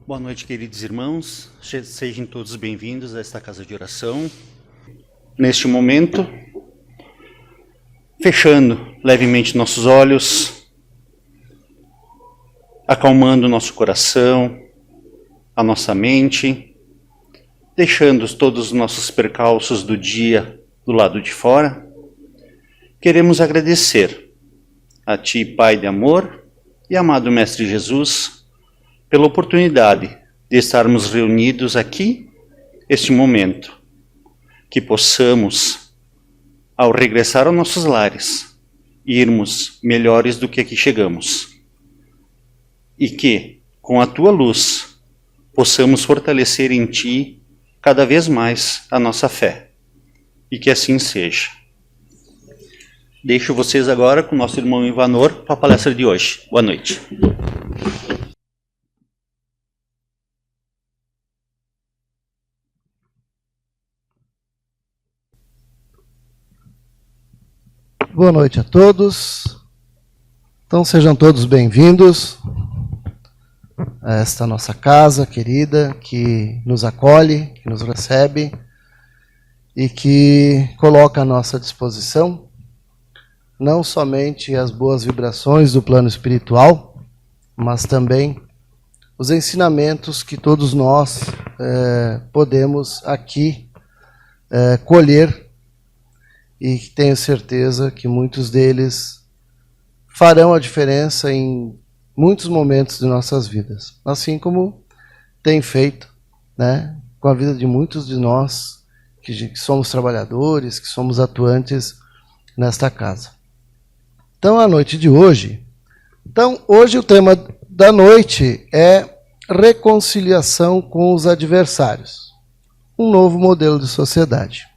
Boa noite, queridos irmãos. Sejam todos bem-vindos a esta casa de oração. Neste momento, fechando levemente nossos olhos, acalmando nosso coração, a nossa mente, deixando todos os nossos percalços do dia do lado de fora, queremos agradecer a Ti, Pai de amor, e amado Mestre Jesus, pela oportunidade de estarmos reunidos aqui, este momento, que possamos, ao regressar aos nossos lares, irmos melhores do que aqui chegamos. E que, com a Tua luz, possamos fortalecer em Ti cada vez mais a nossa fé. E que assim seja. Deixo vocês agora com o nosso irmão Ivanor para a palestra de hoje. Boa noite. Boa noite a todos. Então sejam todos bem-vindos a esta nossa casa querida, que nos acolhe, que nos recebe e que coloca à nossa disposição não somente as boas vibrações do plano espiritual, mas também os ensinamentos que todos nós podemos aqui colher, e tenho certeza que muitos deles farão a diferença em muitos momentos de nossas vidas, assim como tem feito, né, com a vida de muitos de nós que somos trabalhadores, que somos atuantes nesta casa. Então, a noite de hoje, hoje o tema da noite é reconciliação com os adversários, um novo modelo de sociedade.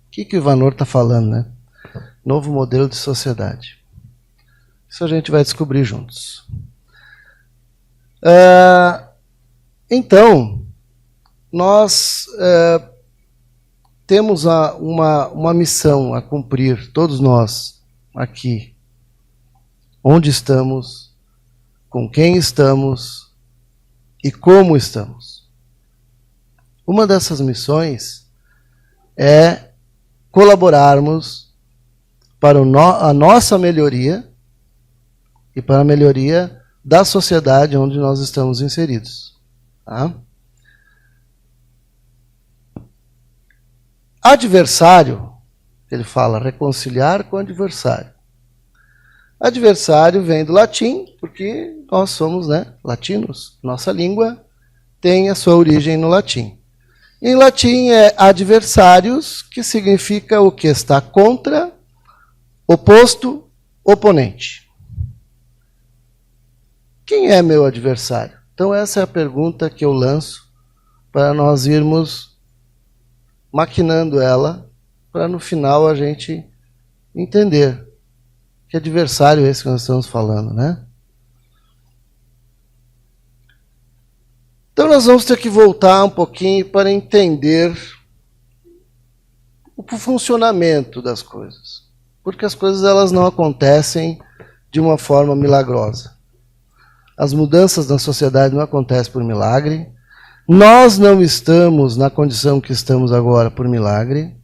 O que o Ivanor está falando, né? Novo modelo de sociedade. Isso a gente vai descobrir juntos. Então, nós temos uma missão a cumprir, todos nós, aqui. Onde estamos, com quem estamos e como estamos. Uma dessas missões é colaborarmos para a nossa melhoria e para a melhoria da sociedade onde nós estamos inseridos. Tá? Adversário, ele fala, reconciliar com adversário. Adversário vem do latim, porque nós somos, né, latinos. Nossa língua tem a sua origem no latim. Em latim é adversários, que significa o que está contra, oposto, oponente. Quem é meu adversário? Então essa é a pergunta que eu lanço para nós irmos maquinando ela, para no final a gente entender que adversário é esse que nós estamos falando, né? Então nós vamos ter que voltar um pouquinho para entender o funcionamento das coisas. Porque as coisas elas não acontecem de uma forma milagrosa. As mudanças na sociedade não acontecem por milagre. Nós não estamos na condição que estamos agora por milagre.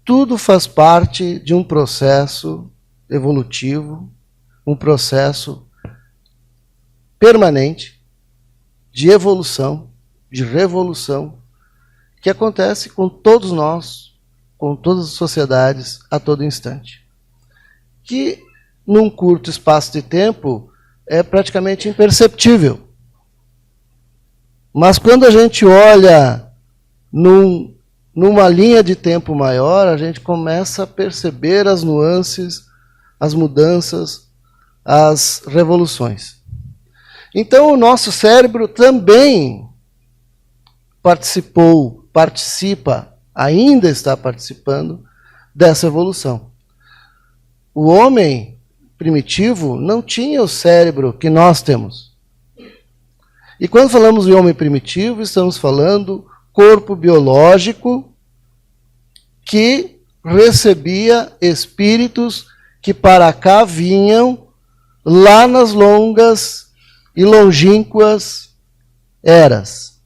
Tudo faz parte de um processo evolutivo, um processo permanente, de evolução, de revolução, que acontece com todos nós, com todas as sociedades, a todo instante. Que, num curto espaço de tempo, é praticamente imperceptível. Mas quando a gente olha numa linha de tempo maior, a gente começa a perceber as nuances, as mudanças, as revoluções. Então, o nosso cérebro também participa, ainda está participando dessa evolução. O homem primitivo não tinha o cérebro que nós temos. E quando falamos de homem primitivo, estamos falando corpo biológico que recebia espíritos que para cá vinham lá nas longas e longínquas eras.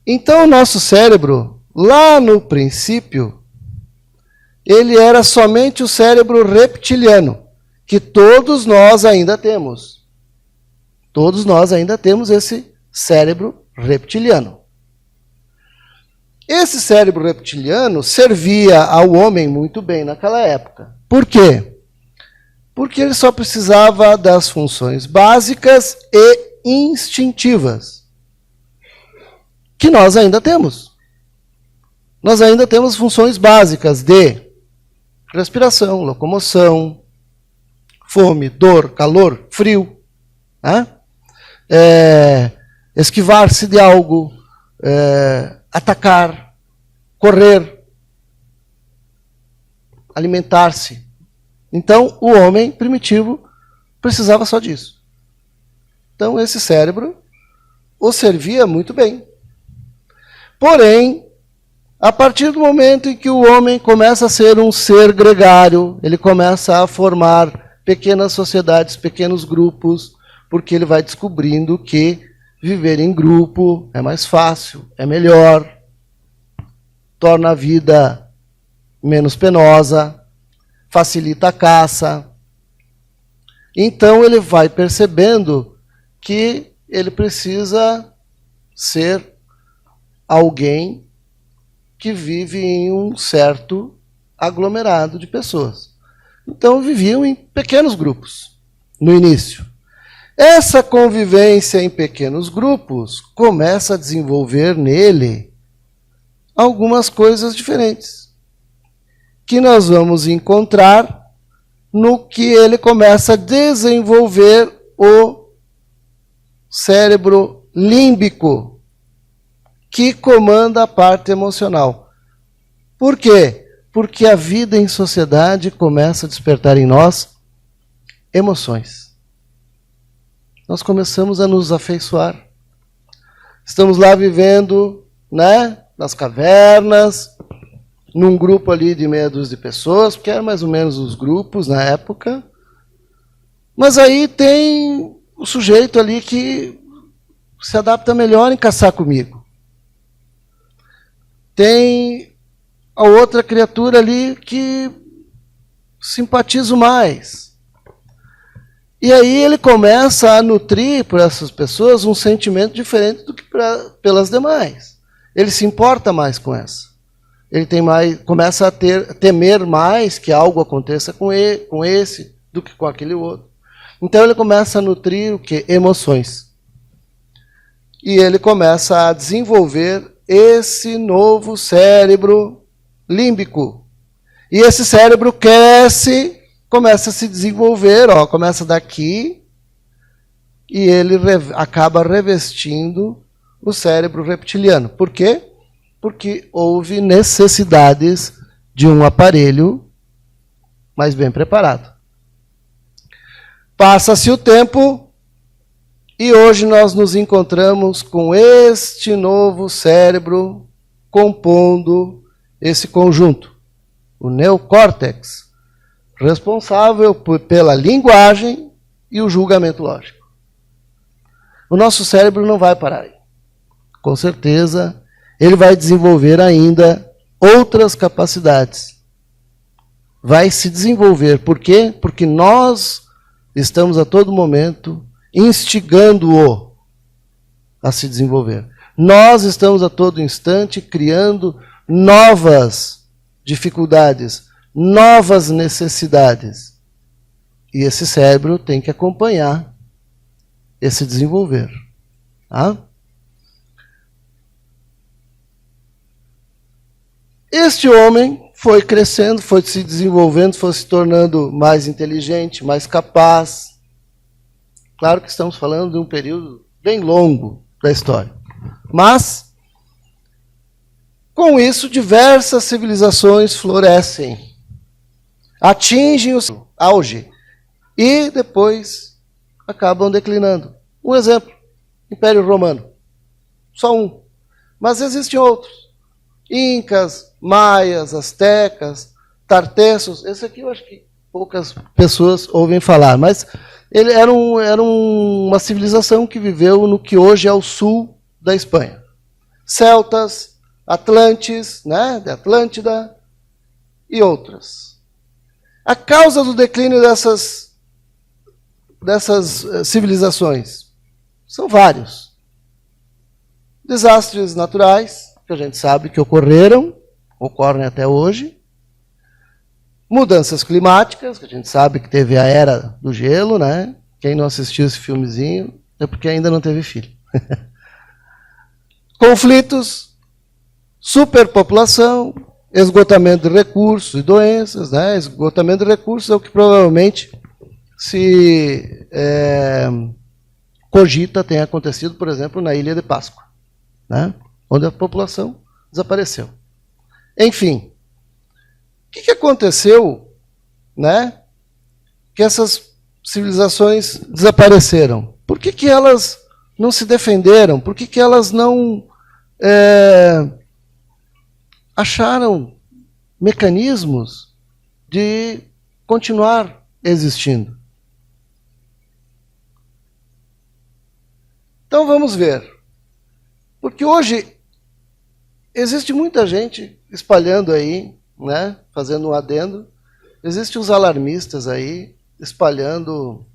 Então, o nosso cérebro, lá no princípio, ele era somente o cérebro reptiliano, que todos nós ainda temos. Todos nós ainda temos esse cérebro reptiliano. Esse cérebro reptiliano servia ao homem muito bem naquela época. Por quê? Porque ele só precisava das funções básicas e instintivas, que nós ainda temos. Nós ainda temos funções básicas de respiração, locomoção, fome, dor, calor, frio, né? Esquivar-se de algo, atacar, correr, alimentar-se. Então, o homem primitivo precisava só disso. Então, esse cérebro o servia muito bem. Porém, a partir do momento em que o homem começa a ser um ser gregário, ele começa a formar pequenas sociedades, pequenos grupos, porque ele vai descobrindo que viver em grupo é mais fácil, é melhor, torna a vida menos penosa, facilita a caça. Então ele vai percebendo que ele precisa ser alguém que vive em um certo aglomerado de pessoas. Então viviam em pequenos grupos, no início. Essa convivência em pequenos grupos começa a desenvolver nele algumas coisas diferentes, que nós vamos encontrar no que ele começa a desenvolver o cérebro límbico, que comanda a parte emocional. Por quê? Porque a vida em sociedade começa a despertar em nós emoções. Nós começamos a nos afeiçoar. Estamos lá vivendo, né, nas cavernas, num grupo ali de meia dúzia de pessoas, porque eram mais ou menos os grupos na época. Mas aí tem o sujeito ali que se adapta melhor em caçar comigo. Tem a outra criatura ali que simpatizo mais. E aí ele começa a nutrir por essas pessoas um sentimento diferente do que pelas demais. Ele se importa mais com essa. Ele tem mais, começa a temer mais que algo aconteça com esse do que com aquele outro. Então ele começa a nutrir o quê? Emoções. E ele começa a desenvolver esse novo cérebro límbico. E esse cérebro cresce, começa a se desenvolver, começa daqui, e ele acaba revestindo o cérebro reptiliano. Por quê? Porque houve necessidades de um aparelho mais bem preparado. Passa-se o tempo, e hoje nós nos encontramos com este novo cérebro compondo esse conjunto, o neocórtex, responsável pela linguagem e o julgamento lógico. O nosso cérebro não vai parar aí. Com certeza, ele vai desenvolver ainda outras capacidades. Vai se desenvolver. Por quê? Porque nós estamos a todo momento instigando-o a se desenvolver. Nós estamos a todo instante criando novas dificuldades, novas necessidades. E esse cérebro tem que acompanhar esse desenvolver. Tá? Este homem foi crescendo, foi se desenvolvendo, foi se tornando mais inteligente, mais capaz. Claro que estamos falando de um período bem longo da história. Mas, com isso, diversas civilizações florescem, atingem o seu auge e depois acabam declinando. Um exemplo, Império Romano. Só um. Mas existem outros. Incas, maias, astecas, tartessos. Esse aqui eu acho que poucas pessoas ouvem falar, mas ele era uma civilização que viveu no que hoje é o sul da Espanha. Celtas, Atlantes, né, de Atlântida e outras. A causa do declínio dessas civilizações são vários. Desastres naturais, que a gente sabe que ocorrem até hoje. Mudanças climáticas, que a gente sabe que teve a era do gelo, né? Quem não assistiu esse filmezinho é porque ainda não teve filho. Conflitos, superpopulação, esgotamento de recursos e doenças, né? Esgotamento de recursos é o que provavelmente se cogita tenha acontecido, por exemplo, na Ilha de Páscoa, né? Onde a população desapareceu. Enfim, o que aconteceu, né, que essas civilizações desapareceram? Por que elas não se defenderam? Por que elas não acharam mecanismos de continuar existindo? Então vamos ver. Porque hoje existe muita gente espalhando aí, né, fazendo um adendo, existem os alarmistas aí, espalhando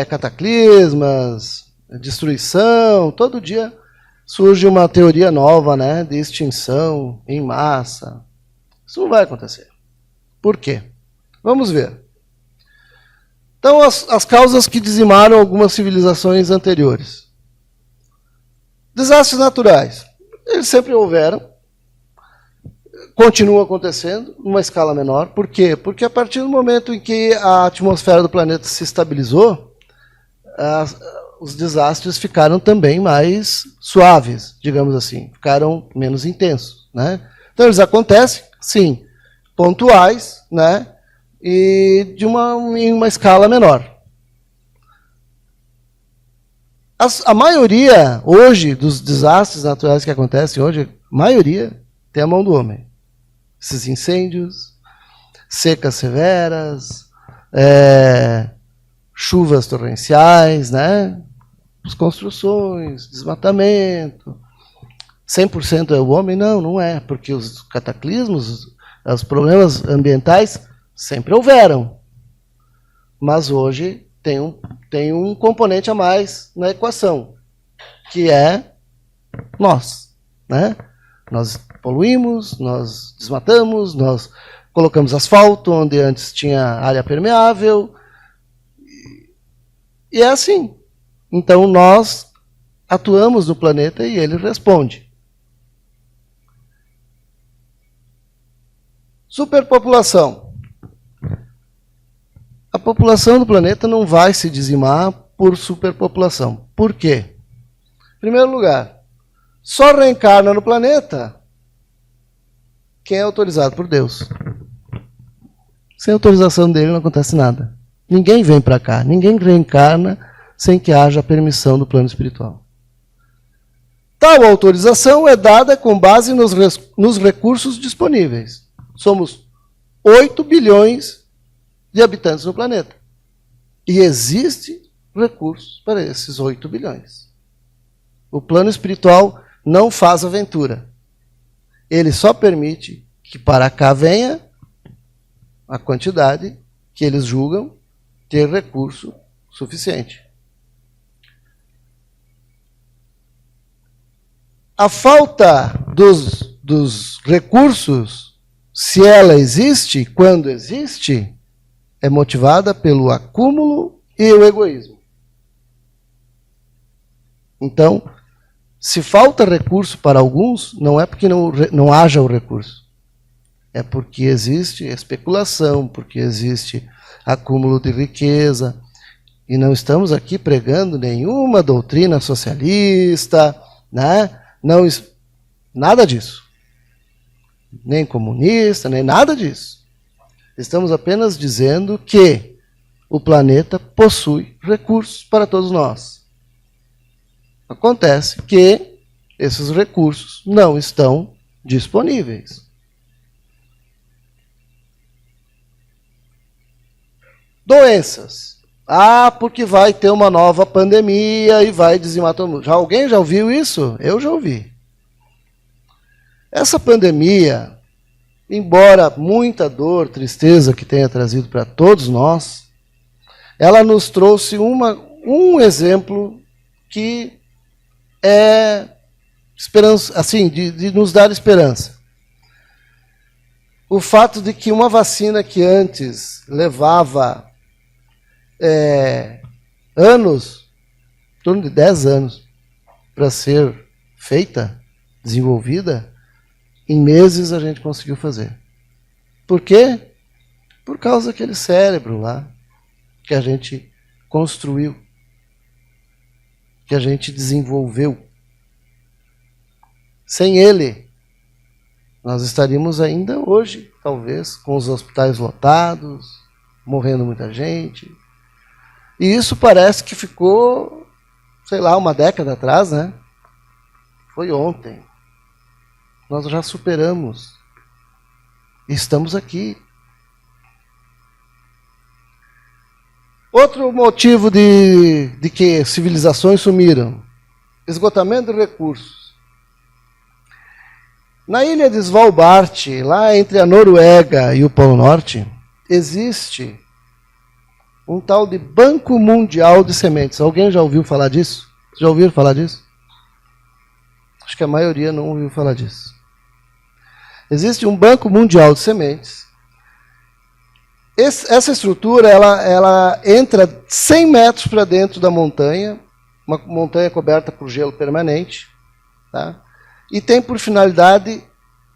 cataclismas, destruição, todo dia surge uma teoria nova, né, de extinção em massa. Isso não vai acontecer. Por quê? Vamos ver. Então, as causas que dizimaram algumas civilizações anteriores. Desastres naturais. Eles sempre houveram, continuam acontecendo, numa escala menor. Por quê? Porque a partir do momento em que a atmosfera do planeta se estabilizou, os desastres ficaram também mais suaves, digamos assim, ficaram menos intensos, né? Então, eles acontecem, sim, pontuais, né? E em uma escala menor. A maioria, hoje, dos desastres naturais que acontecem hoje, a maioria tem a mão do homem. Esses incêndios, secas severas, chuvas torrenciais, né? As construções, desmatamento. 100% é o homem? Não, não é, porque os cataclismos, os problemas ambientais sempre houveram. Mas hoje tem um componente a mais na equação, que é nós, né? Nós poluímos, nós desmatamos, nós colocamos asfalto onde antes tinha área permeável. E é assim. Então, nós atuamos no planeta e ele responde. Superpopulação. A população do planeta não vai se dizimar por superpopulação. Por quê? Em primeiro lugar, só reencarna no planeta quem é autorizado por Deus. Sem autorização dele não acontece nada. Ninguém vem para cá, ninguém reencarna sem que haja permissão do plano espiritual. Tal autorização é dada com base nos recursos disponíveis. Somos 8 bilhões de habitantes no planeta. E existe recursos para esses 8 bilhões. O plano espiritual não faz aventura. Ele só permite que para cá venha a quantidade que eles julgam ter recurso suficiente. A falta dos recursos, se ela existe, quando existe, é motivada pelo acúmulo e o egoísmo. Então, se falta recurso para alguns, não é porque não haja o recurso. É porque existe especulação, porque existe acúmulo de riqueza. E não estamos aqui pregando nenhuma doutrina socialista, né? Não, nada disso. Nem comunista, nem nada disso. Estamos apenas dizendo que o planeta possui recursos para todos nós. Acontece que esses recursos não estão disponíveis. Doenças. Ah, porque vai ter uma nova pandemia e vai dizimar todo mundo. Alguém já ouviu isso? Eu já ouvi. Essa pandemia, embora muita dor, tristeza que tenha trazido para todos nós, ela nos trouxe um exemplo que é esperança, assim, de nos dar esperança. O fato de que uma vacina que antes levava anos, em torno de 10 anos, para ser feita, desenvolvida, em meses a gente conseguiu fazer. Por quê? Por causa daquele cérebro lá que a gente construiu, que a gente desenvolveu. Sem ele, nós estaríamos ainda hoje, talvez, com os hospitais lotados, morrendo muita gente. E isso parece que ficou, sei lá, uma década atrás, né? Foi ontem. Nós já superamos. E estamos aqui. Outro motivo de que civilizações sumiram: esgotamento de recursos. Na ilha de Svalbard, lá entre a Noruega e o Polo Norte, existe um tal de Banco Mundial de Sementes. Alguém já ouviu falar disso? Já ouviram falar disso? Acho que a maioria não ouviu falar disso. Existe um Banco Mundial de Sementes. Essa estrutura, ela entra 100 metros para dentro da montanha, uma montanha coberta por gelo permanente, tá? E tem por finalidade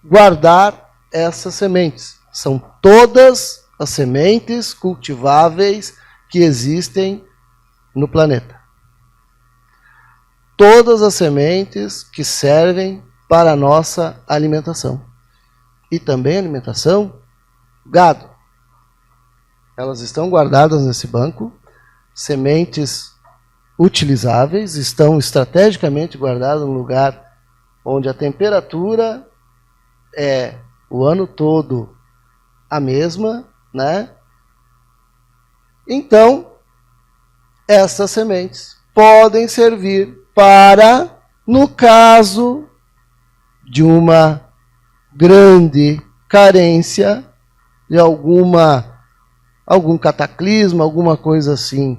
guardar essas sementes. São todas as sementes cultiváveis que existem no planeta. Todas as sementes que servem para a nossa alimentação. E também alimentação gado. Elas estão guardadas nesse banco. Sementes utilizáveis estão estrategicamente guardadas num lugar onde a temperatura é o ano todo a mesma, né? Então, essas sementes podem servir para, no caso de uma grande carência, de algum cataclisma, alguma coisa assim,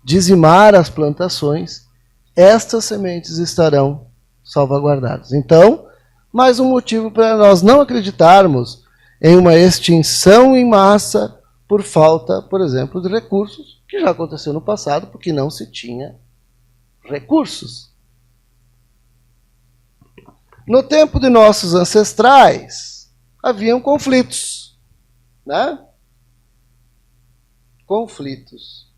dizimar as plantações, estas sementes estarão salvaguardadas. Então, mais um motivo para nós não acreditarmos em uma extinção em massa por falta, por exemplo, de recursos, que já aconteceu no passado, porque não se tinha recursos. No tempo de nossos ancestrais, haviam conflitos, né? Conflitos.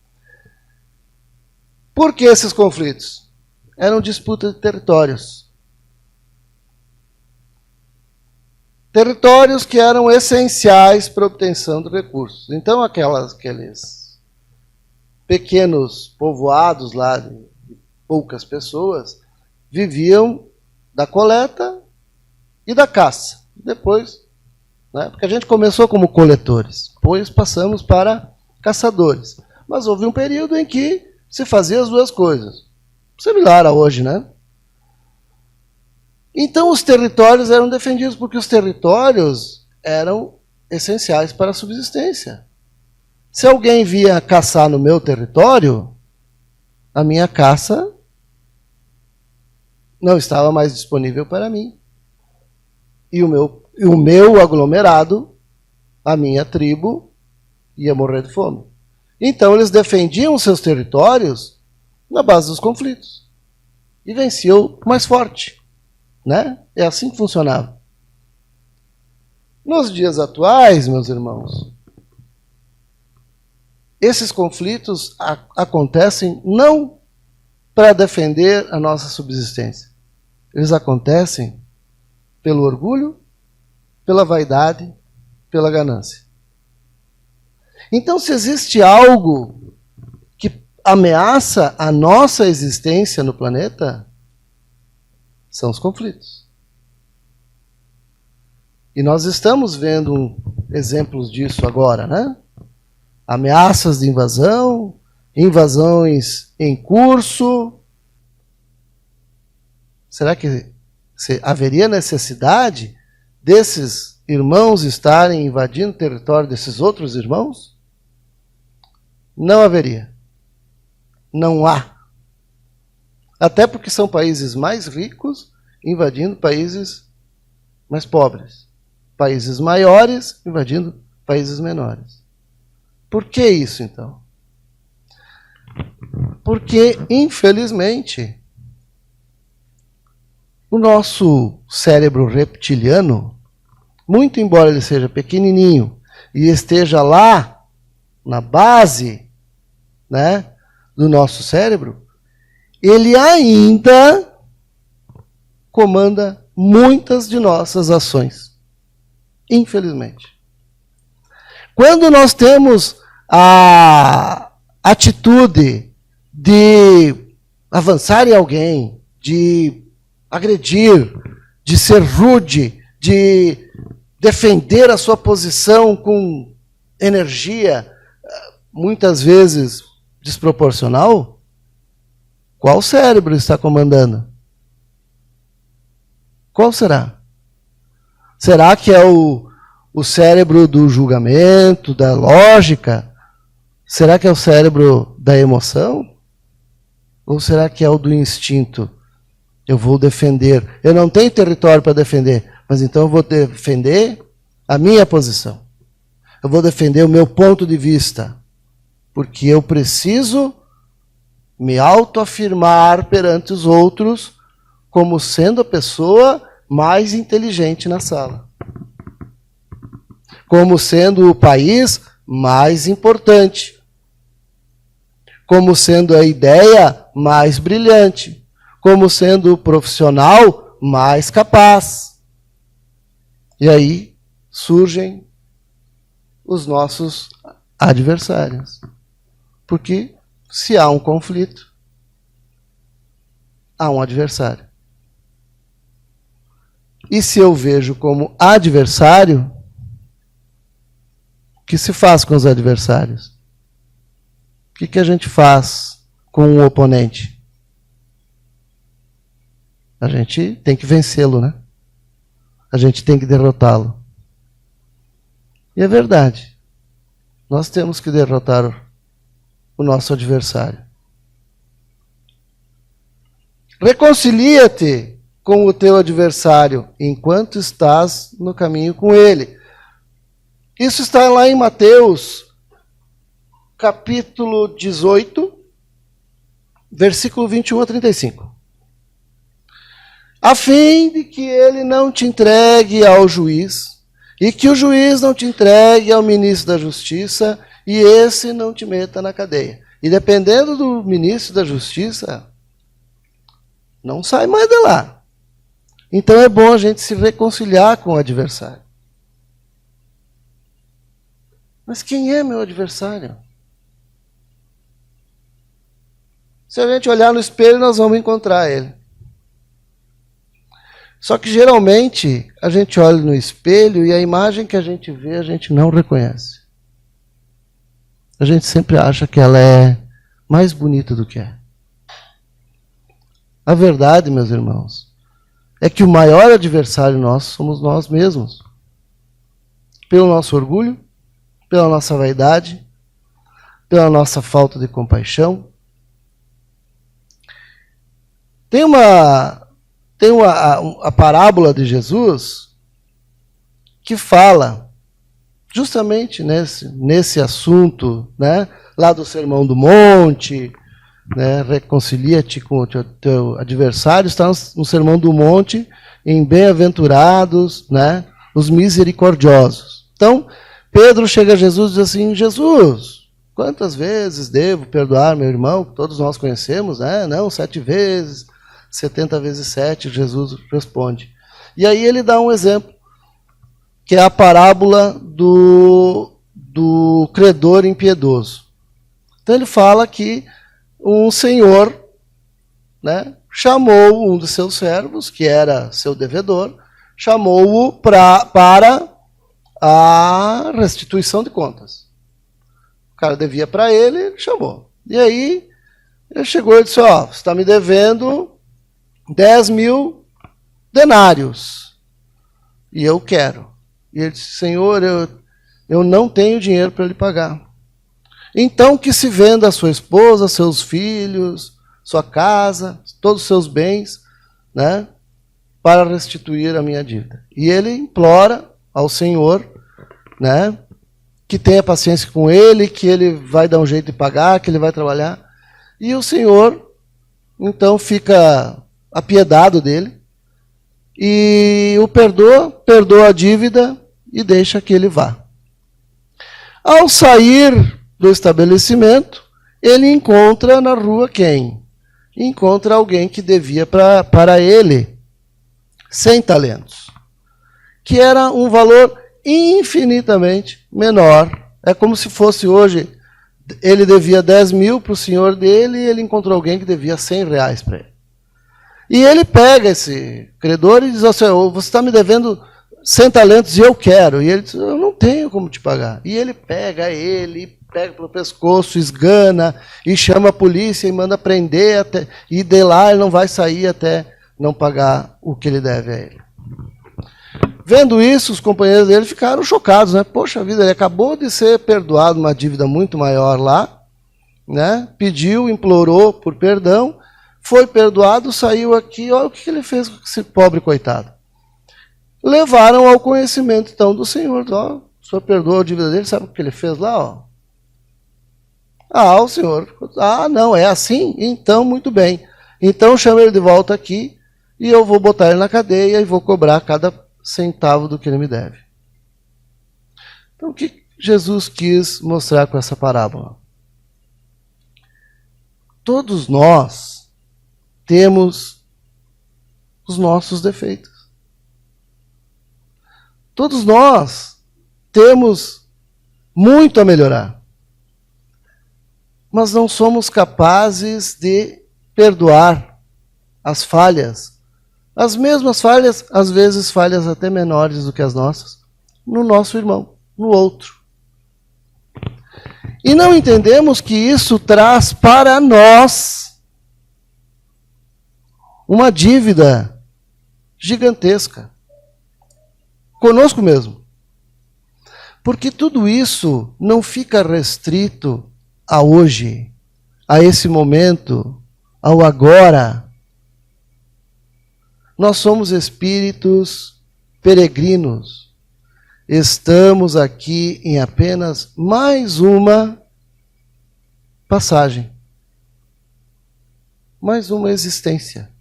Por que esses conflitos? Eram disputas de territórios. Territórios que eram essenciais para a obtenção de recursos. Então, aqueles pequenos povoados lá de poucas pessoas viviam da coleta e da caça. Depois, né, porque a gente começou como coletores, depois passamos para caçadores. Mas houve um período em que se fazia as duas coisas. Similar a hoje, né? Então os territórios eram defendidos porque os territórios eram essenciais para a subsistência. Se alguém via caçar no meu território, a minha caça não estava mais disponível para mim. E o meu aglomerado, a minha tribo, ia morrer de fome. Então eles defendiam seus territórios na base dos conflitos. E venciam o mais forte. Né? É assim que funcionava. Nos dias atuais, meus irmãos, esses conflitos acontecem não para defender a nossa subsistência. Eles acontecem pelo orgulho, pela vaidade, pela ganância. Então, se existe algo que ameaça a nossa existência no planeta, são os conflitos. E nós estamos vendo exemplos disso agora, né? ameaças de invasão, invasões em curso. Será que haveria necessidade desses irmãos estarem invadindo o território desses outros irmãos? Não haveria. Não há. Até porque são países mais ricos invadindo países mais pobres. Países maiores invadindo países menores. Por que isso, então? Porque, infelizmente, o nosso cérebro reptiliano, muito embora ele seja pequenininho e esteja lá na base, né, do nosso cérebro, ele ainda comanda muitas de nossas ações. Infelizmente. Quando nós temos a atitude de avançar em alguém, de agredir, de ser rude, de defender a sua posição com energia, muitas vezes desproporcional, qual cérebro está comandando? Qual será? Será que é o cérebro do julgamento, da lógica? Será que é o cérebro da emoção? Ou será que é o do instinto? Eu vou defender. Eu não tenho território para defender, mas então eu vou defender a minha posição. Eu vou defender o meu ponto de vista. Porque eu preciso me autoafirmar perante os outros como sendo a pessoa mais inteligente na sala. Como sendo o país mais importante. Como sendo a ideia mais brilhante. Como sendo o profissional mais capaz. E aí surgem os nossos adversários. Porque se há um conflito, há um adversário. E se eu vejo como adversário, o que se faz com os adversários? O que a gente faz com o oponente? A gente tem que vencê-lo, né? A gente tem que derrotá-lo. E é verdade. Nós temos que derrotar o nosso adversário. Reconcilia-te com o teu adversário enquanto estás no caminho com ele. Isso está lá em Mateus, capítulo 18, versículo 21 a 35. A fim de que ele não te entregue ao juiz, e que o juiz não te entregue ao ministro da justiça, e esse não te meta na cadeia. E dependendo do ministro da justiça, não sai mais de lá. Então é bom a gente se reconciliar com o adversário. Mas quem é meu adversário? Se a gente olhar no espelho, nós vamos encontrar ele. Só que geralmente a gente olha no espelho e a imagem que a gente vê, a gente não reconhece. A gente sempre acha que ela é mais bonita do que é. A verdade, meus irmãos, é que o maior adversário nosso somos nós mesmos. Pelo nosso orgulho, pela nossa vaidade, pela nossa falta de compaixão. Tem a parábola de Jesus que fala justamente nesse assunto, né, lá do Sermão do Monte, né, reconcilia-te com o teu adversário, está no Sermão do Monte, em bem-aventurados, né, os misericordiosos. Então, Pedro chega a Jesus e diz assim: Jesus, quantas vezes devo perdoar meu irmão, que todos nós conhecemos, né? Não, 7 vezes, 70 vezes 7, Jesus responde. E aí ele dá um exemplo, que é a parábola do credor impiedoso. Então ele fala que um senhor, né, chamou um dos seus servos, que era seu devedor, chamou-o para a restituição de contas. O cara devia para ele chamou. E aí, ele chegou e disse, ó, você está me devendo 10.000 denários. E eu quero. E ele disse, Senhor, eu não tenho dinheiro para lhe pagar. Então que se venda a sua esposa, seus filhos, sua casa, todos os seus bens, né, para restituir a minha dívida. E ele implora ao Senhor, né, que tenha paciência com ele, que ele vai dar um jeito de pagar, que ele vai trabalhar. E o Senhor, então, fica apiedado dele e o perdoa a dívida e deixa que ele vá. Ao sair do estabelecimento, ele encontra na rua quem? Encontra alguém que devia para ele 100 talentos, que era um valor infinitamente menor. É como se fosse hoje, ele devia 10.000 para o senhor dele e ele encontrou alguém que devia 100 reais para ele. E ele pega esse credor e diz assim, você está me devendo 100 talentos e eu quero. E ele diz, eu não tenho como te pagar. E ele pega pelo pescoço, esgana, e chama a polícia e manda prender, e de lá ele não vai sair até não pagar o que ele deve a ele. Vendo isso, os companheiros dele ficaram chocados, né? Poxa vida, ele acabou de ser perdoado uma dívida muito maior lá, né? Pediu, implorou por perdão, foi perdoado, saiu aqui, olha o que ele fez com esse pobre coitado. Levaram ao conhecimento, então, do Senhor. Ó, o Senhor perdoou a dívida dele, sabe o que ele fez lá? Ó? O Senhor, não, é assim? Então, muito bem. Então, chama ele de volta aqui e eu vou botar ele na cadeia e vou cobrar cada centavo do que ele me deve. Então, o que Jesus quis mostrar com essa parábola? Todos nós temos os nossos defeitos. Todos nós temos muito a melhorar. Mas não somos capazes de perdoar as falhas. As mesmas falhas, às vezes falhas até menores do que as nossas, no nosso irmão, no outro. E não entendemos que isso traz para nós uma dívida gigantesca. Conosco mesmo. Porque tudo isso não fica restrito a hoje, a esse momento, ao agora. Nós somos espíritos peregrinos. Estamos aqui em apenas mais uma passagem. Mais uma existência.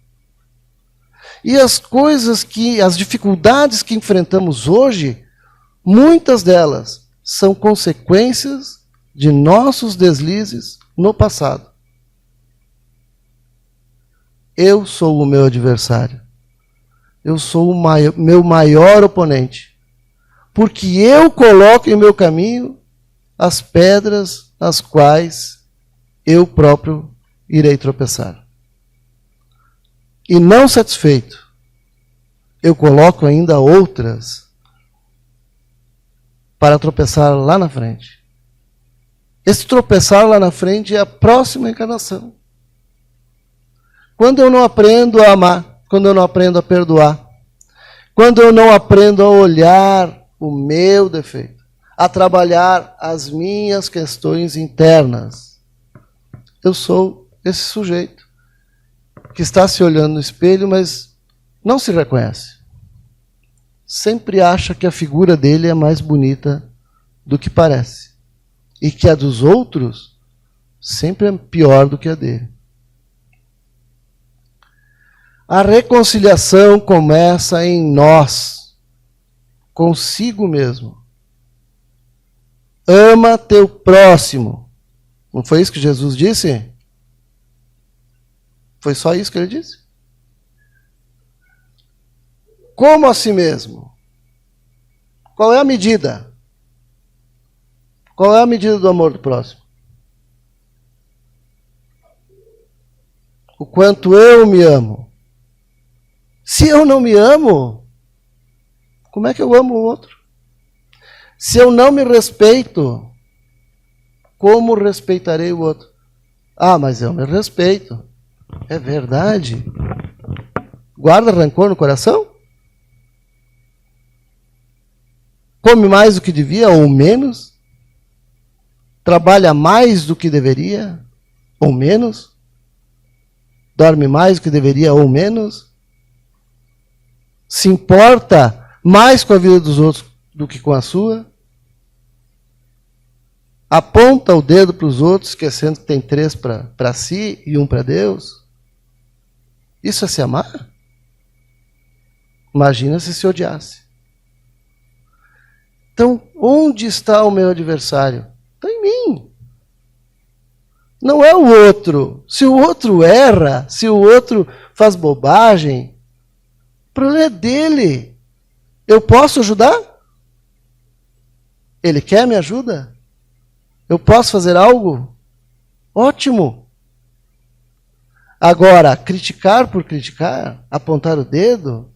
E as as dificuldades que enfrentamos hoje, muitas delas são consequências de nossos deslizes no passado. Eu sou o meu adversário. Eu sou o meu maior oponente. Porque eu coloco em meu caminho as pedras nas quais eu próprio irei tropeçar. E não satisfeito, eu coloco ainda outras para tropeçar lá na frente. Esse tropeçar lá na frente é a próxima encarnação. Quando eu não aprendo a amar, quando eu não aprendo a perdoar, quando eu não aprendo a olhar o meu defeito, a trabalhar as minhas questões internas, eu sou esse sujeito que está se olhando no espelho, mas não se reconhece. Sempre acha que a figura dele é mais bonita do que parece. E que a dos outros sempre é pior do que a dele. A reconciliação começa em nós, consigo mesmo. Ama teu próximo. Não foi isso que Jesus disse? Foi só isso que ele disse? Como a si mesmo? Qual é a medida? Qual é a medida do amor do próximo? O quanto eu me amo. Se eu não me amo, como é que eu amo o outro? Se eu não me respeito, como respeitarei o outro? Ah, mas eu me respeito. É verdade. Guarda rancor no coração? Come mais do que devia ou menos? Trabalha mais do que deveria ou menos? Dorme mais do que deveria ou menos? Se importa mais com a vida dos outros do que com a sua? Aponta o dedo para os outros, esquecendo que tem 3 para si e 1 para Deus? Isso é se amar? Imagina se odiasse. Então, onde está o meu adversário? Está em mim. Não é o outro. Se o outro erra, se o outro faz bobagem, o problema é dele. Eu posso ajudar? Ele quer me ajuda? Eu posso fazer algo? Ótimo. Agora, criticar por criticar, apontar o dedo,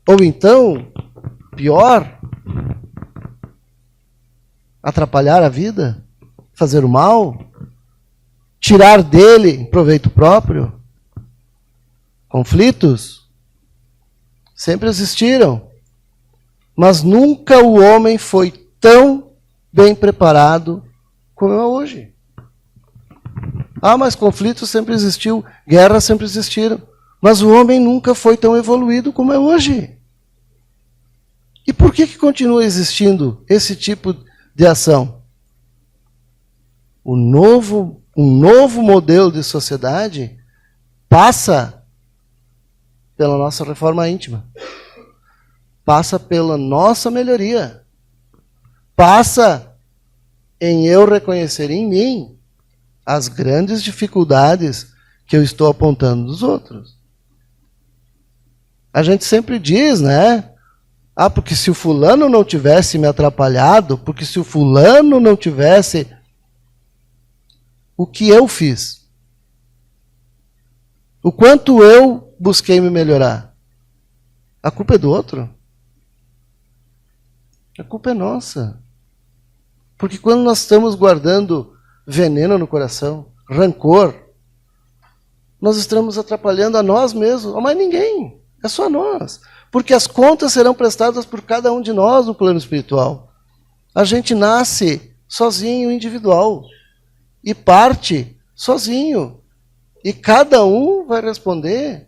ou então, pior, atrapalhar a vida, fazer o mal, tirar dele proveito próprio. Conflitos sempre existiram, mas nunca o homem foi tão bem preparado como é hoje. Ah, mas conflito sempre existiu, guerras sempre existiram, mas o homem nunca foi tão evoluído como é hoje. E por que continua existindo esse tipo de ação? Um novo modelo de sociedade passa pela nossa reforma íntima, passa pela nossa melhoria, passa em eu reconhecer em mim as grandes dificuldades que eu estou apontando dos outros. A gente sempre diz, né? Ah, porque se o fulano não tivesse me atrapalhado, porque se o fulano não tivesse... O que eu fiz? O quanto eu busquei me melhorar? A culpa é do outro? A culpa é nossa. Porque quando nós estamos guardando veneno no coração, rancor, nós estamos atrapalhando a nós mesmos, a mais ninguém, é só nós. Porque as contas serão prestadas por cada um de nós no plano espiritual. A gente nasce sozinho, individual, e parte sozinho. E cada um vai responder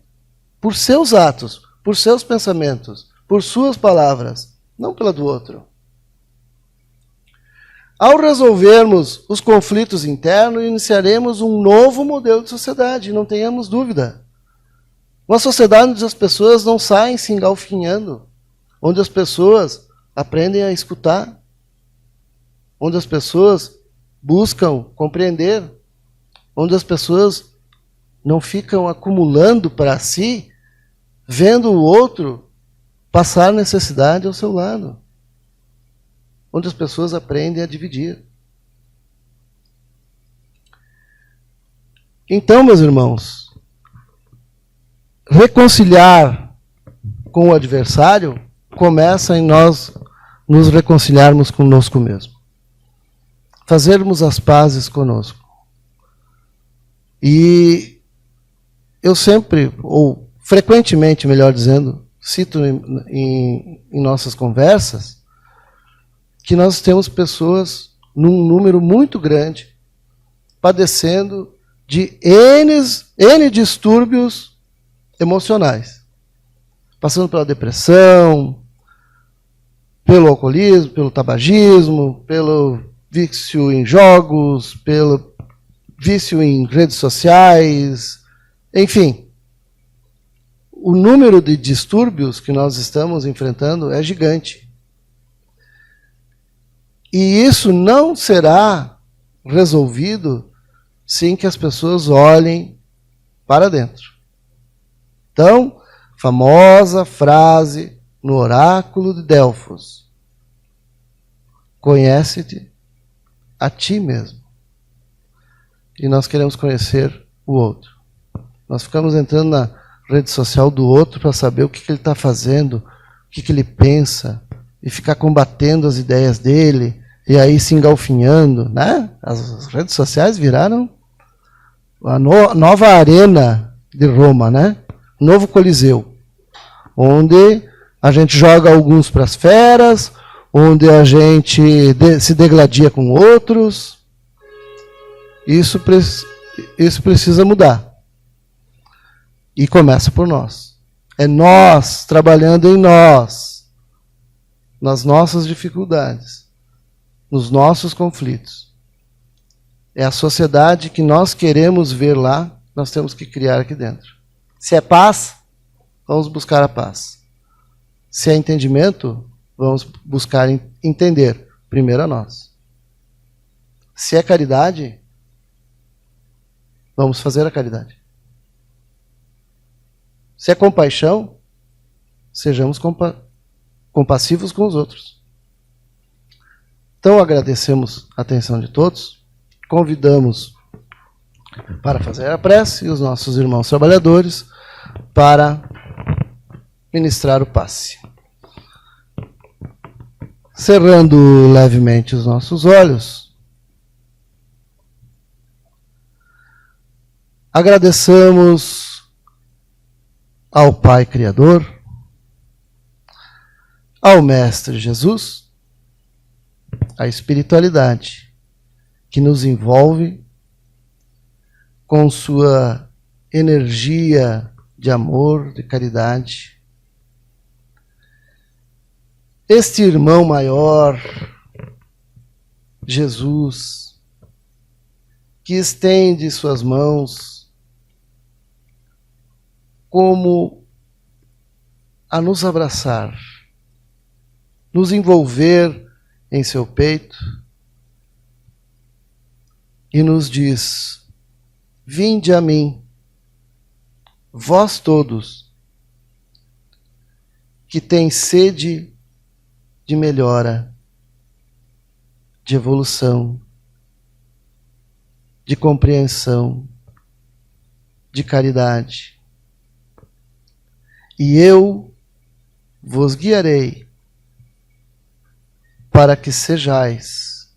por seus atos, por seus pensamentos, por suas palavras, não pela do outro. Ao resolvermos os conflitos internos, iniciaremos um novo modelo de sociedade, não tenhamos dúvida. Uma sociedade onde as pessoas não saem se engalfinhando, onde as pessoas aprendem a escutar, onde as pessoas buscam compreender, onde as pessoas não ficam acumulando para si, vendo o outro passar necessidade ao seu lado, onde as pessoas aprendem a dividir. Então, meus irmãos, reconciliar com o adversário começa em nós nos reconciliarmos conosco mesmo. Fazermos as pazes conosco. E eu sempre, ou frequentemente, melhor dizendo, cito em nossas conversas, que nós temos pessoas num número muito grande padecendo de N distúrbios emocionais, passando pela depressão, pelo alcoolismo, pelo tabagismo, pelo vício em jogos, pelo vício em redes sociais, enfim. O número de distúrbios que nós estamos enfrentando é gigante. E isso não será resolvido sem que as pessoas olhem para dentro. Então, famosa frase no oráculo de Delfos: conhece-te a ti mesmo. E nós queremos conhecer o outro. Nós ficamos entrando na rede social do outro para saber o que ele está fazendo, o que ele pensa, e ficar combatendo as ideias dele, e aí se engalfinhando, né? As redes sociais viraram a nova arena de Roma, né? Novo Coliseu, onde a gente joga alguns para as feras, onde a gente se degladia com outros. Isso precisa mudar. E começa por nós. É nós, trabalhando em nós, nas nossas dificuldades, nos nossos conflitos. É a sociedade que nós queremos ver lá, nós temos que criar aqui dentro. Se é paz, vamos buscar a paz. Se é entendimento, vamos buscar entender primeiro a nós. Se é caridade, vamos fazer a caridade. Se é compaixão, sejamos compassivos com os outros. Então agradecemos a atenção de todos, convidamos para fazer a prece e os nossos irmãos trabalhadores para ministrar o passe. Cerrando levemente os nossos olhos, agradeçamos ao Pai Criador, ao Mestre Jesus, à espiritualidade que nos envolve com sua energia de amor, de caridade. Este irmão maior, Jesus, que estende suas mãos como a nos abraçar, nos envolver em seu peito e nos diz: vinde a mim, vós todos, que têm sede de melhora, de evolução, de compreensão, de caridade. E eu vos guiarei para que sejais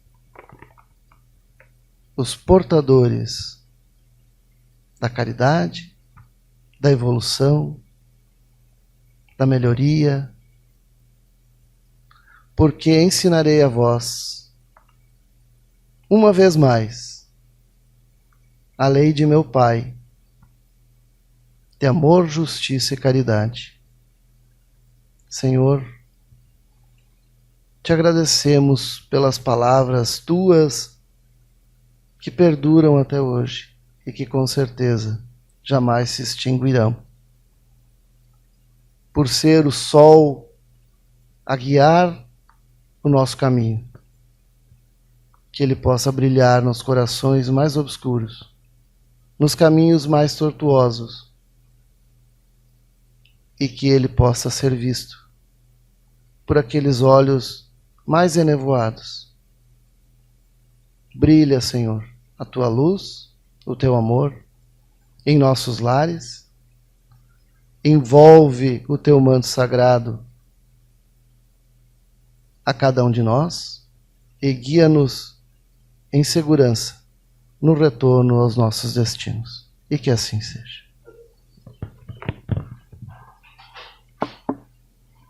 os portadores da caridade, da evolução, da melhoria, porque ensinarei a vós, uma vez mais, a lei de meu Pai, de amor, justiça e caridade. Senhor, te agradecemos pelas palavras tuas que perduram até hoje e que com certeza jamais se extinguirão. Por ser o sol a guiar o nosso caminho, que ele possa brilhar nos corações mais obscuros, nos caminhos mais tortuosos, e que ele possa ser visto por aqueles olhos mais enevoados. Brilha, Senhor, a tua luz, o teu amor em nossos lares, envolve o teu manto sagrado a cada um de nós e guia-nos em segurança no retorno aos nossos destinos. E que assim seja.